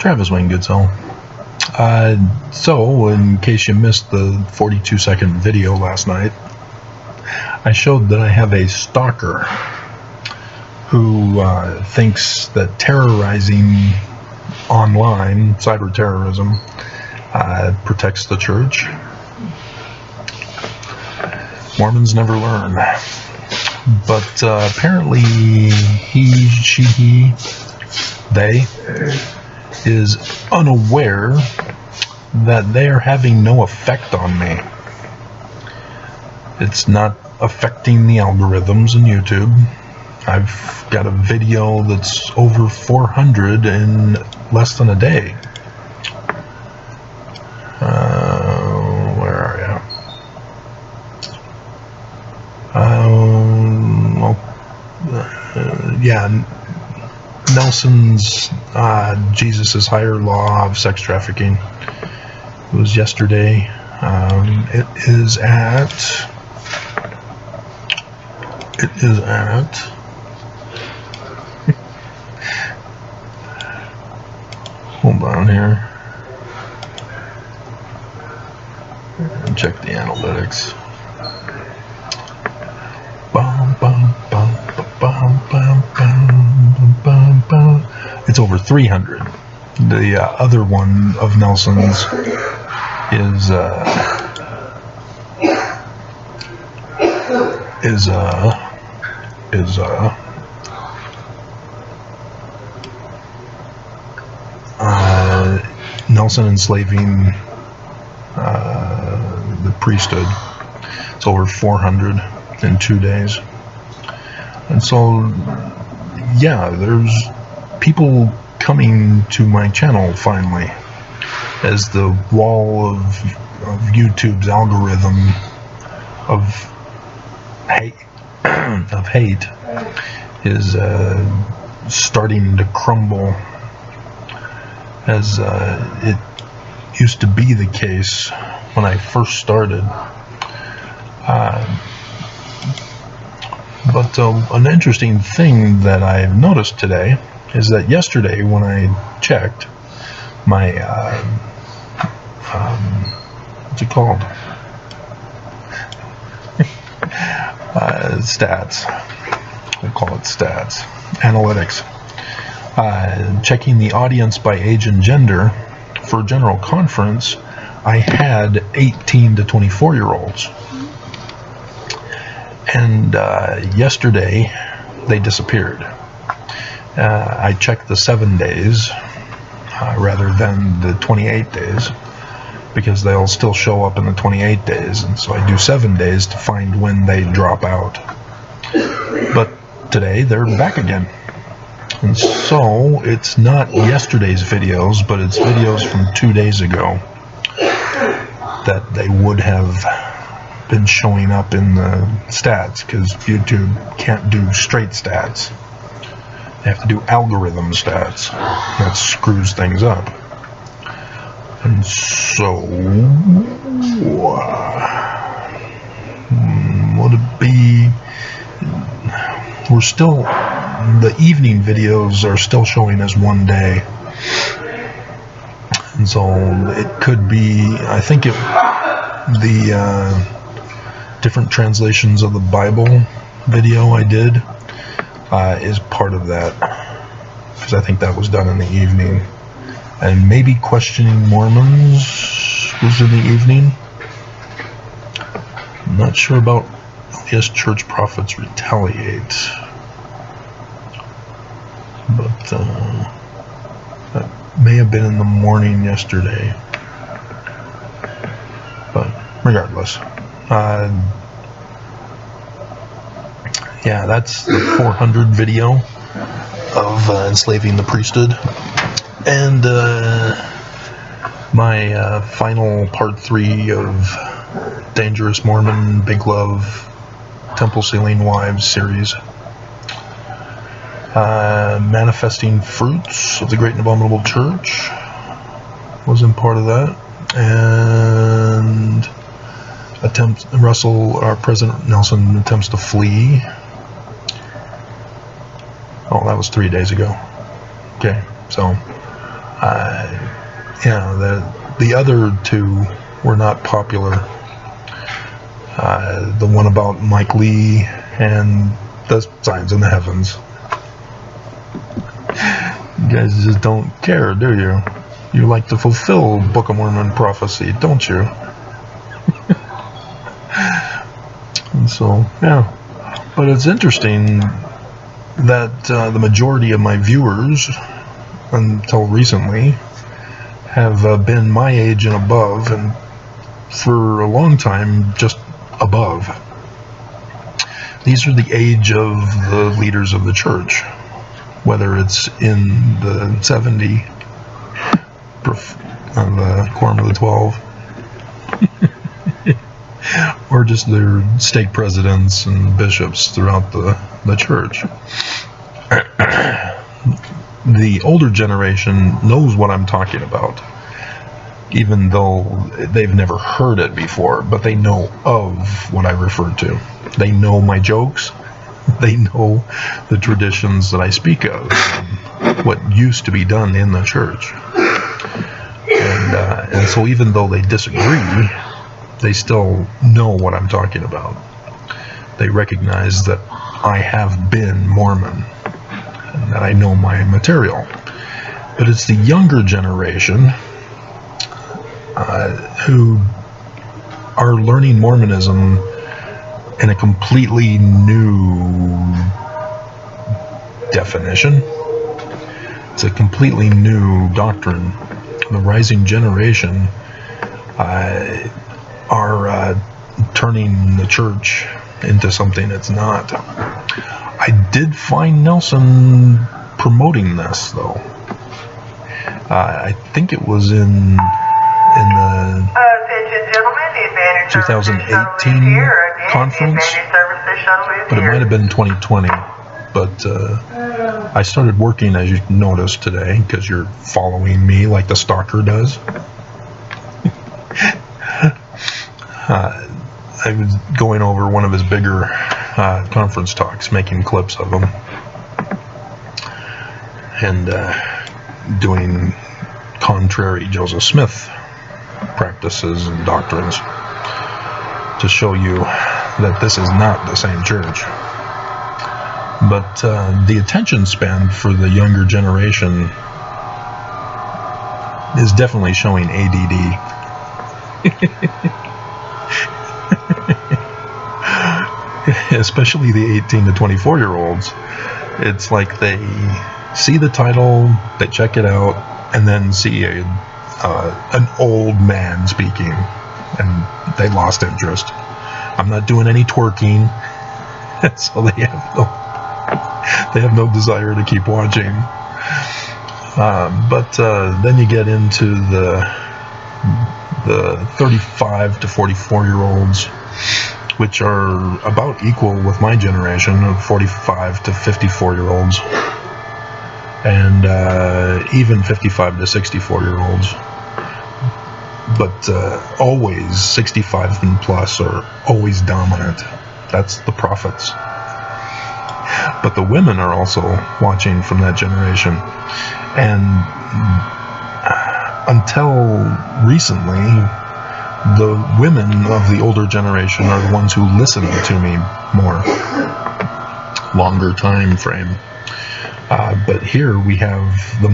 Travis Wayne Goodsell. So, in case you missed the 42-second video last night, I showed that I have a stalker who thinks that terrorizing online, cyber terrorism, protects the church. Mormons never learn. But apparently he, she, they is unaware that they are having no effect on me. It's not affecting the algorithms in YouTube. I've got a video that's over 400 in less than a day. Where are you? Yeah, Nelson's Jesus' Higher Law of Sex Trafficking. It was yesterday. It is at hold on here. Check the analytics. It's over 300. The other one of Nelson's is Nelson enslaving the priesthood. It's over 400 in 2 days. And so, yeah, there's people coming to my channel finally, as the wall of YouTube's algorithm of hate is starting to crumble, as it used to be the case when I first started. But an interesting thing that I've noticed today is that yesterday when I checked my what's it called? Stats. We'll call it stats. Analytics. Checking the audience by age and gender for general conference, I had 18 to 24-year-olds. And yesterday, they disappeared. I checked the 7 days rather than the 28 days, because they'll still show up in the 28 days, and so I do 7 days to find when they drop out. But today, they're back again. And so, it's not yesterday's videos, but it's videos from 2 days ago that they would have been showing up in the stats, because YouTube can't do straight stats. They have to do algorithm stats. That screws things up. And so, would it be, we're still, the evening videos are still showing as 1 day. And so it could be, I think the different translations of the Bible video I did is part of that, because I think that was done in the evening. And maybe questioning Mormons was in the evening. I'm not sure about LDS Church Prophets Retaliate, but that may have been in the morning yesterday. But regardless, yeah, that's the 400 video of enslaving the priesthood. And my final part 3 of Dangerous Mormon, Big Love, Temple Sealing Wives series. Manifesting Fruits of the Great and Abominable Church was in part of that. And President Nelson attempts to flee. Oh, that was 3 days ago. Okay, so The other two were not popular. The one about Mike Lee and the Signs in the Heavens. You guys just don't care, do you? You like to fulfill Book of Mormon prophecy, don't you? And so, yeah. But it's interesting that the majority of my viewers, until recently, have been my age and above, and for a long time, just above. These are the age of the leaders of the church, whether it's in the 70, the Quorum of the 12, or just their stake presidents and bishops throughout the church. The older generation knows what I'm talking about, even though they've never heard it before, but they know of what I refer to. They know my jokes. They know the traditions that I speak of, and what used to be done in the church. And so even though they disagree, they still know what I'm talking about. They recognize that I have been Mormon, and that I know my material. But it's the younger generation who are learning Mormonism in a completely new definition. It's a completely new doctrine. The rising generation are turning the church into something it's not. I did find Nelson promoting this, though. I think it was in the 2018 conference, but it might have been 2020. But I started working, as you noticed today, because you're following me like the stalker does. I was going over one of his bigger conference talks, making clips of them, and doing contrary Joseph Smith practices and doctrines to show you that this is not the same church. But the attention span for the younger generation is definitely showing ADD. Especially the 18 to 24 year olds. It's like they see the title, they check it out, and then see an old man speaking, and they lost interest. I'm not doing any twerking, so they have no desire to keep watching. But then you get into the 35 to 44 year olds, which are about equal with my generation of 45 to 54 year olds, and even 55 to 64 year olds. But always 65 and plus are always dominant. That's the prophets. But the women are also watching from that generation. And until recently, the women of the older generation are the ones who listen to me more. Longer time frame. But here we have the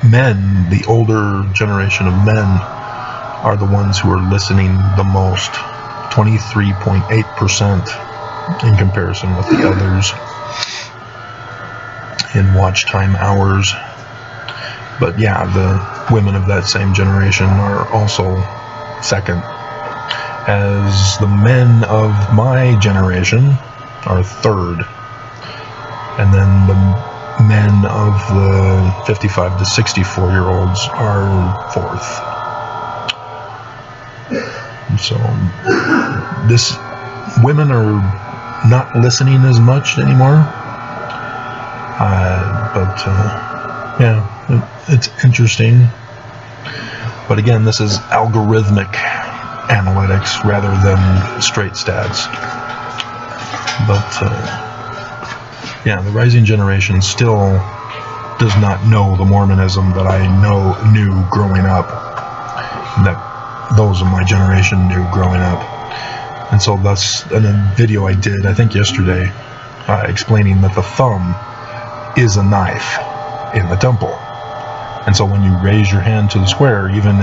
men, the older generation of men are the ones who are listening the most. 23.8% in comparison with the others in watch time hours. But yeah, the women of that same generation are also second, as the men of my generation are third, and then the men of the 55 to 64 year olds are fourth. So women are not listening as much anymore, but yeah, it's interesting. But again, this is algorithmic analytics rather than straight stats. But yeah, the rising generation still does not know the Mormonism that I knew growing up, that those of my generation knew growing up. And so that's in a video I did, I think yesterday, explaining that the thumb is a knife in the temple. And so when you raise your hand to the square, even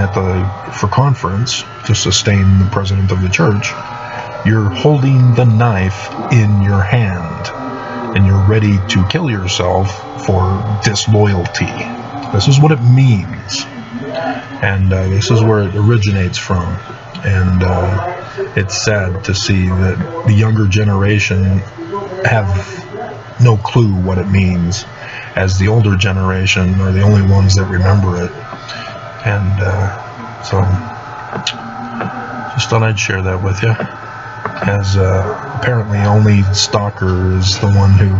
for conference, to sustain the president of the church, you're holding the knife in your hand, and you're ready to kill yourself for disloyalty. This is what it means, and this is where it originates from. And it's sad to see that the younger generation have no clue what it means, as the older generation are the only ones that remember it. And so just thought I'd share that with you, as apparently only Stalker is the one who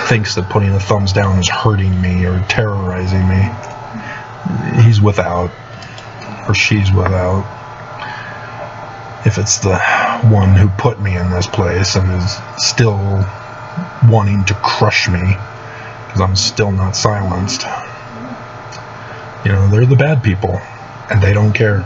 thinks that putting the thumbs down is hurting me or terrorizing me. He's without, or she's without, if it's the one who put me in this place and is still wanting to crush me because I'm still not silenced. You know, they're the bad people, and they don't care.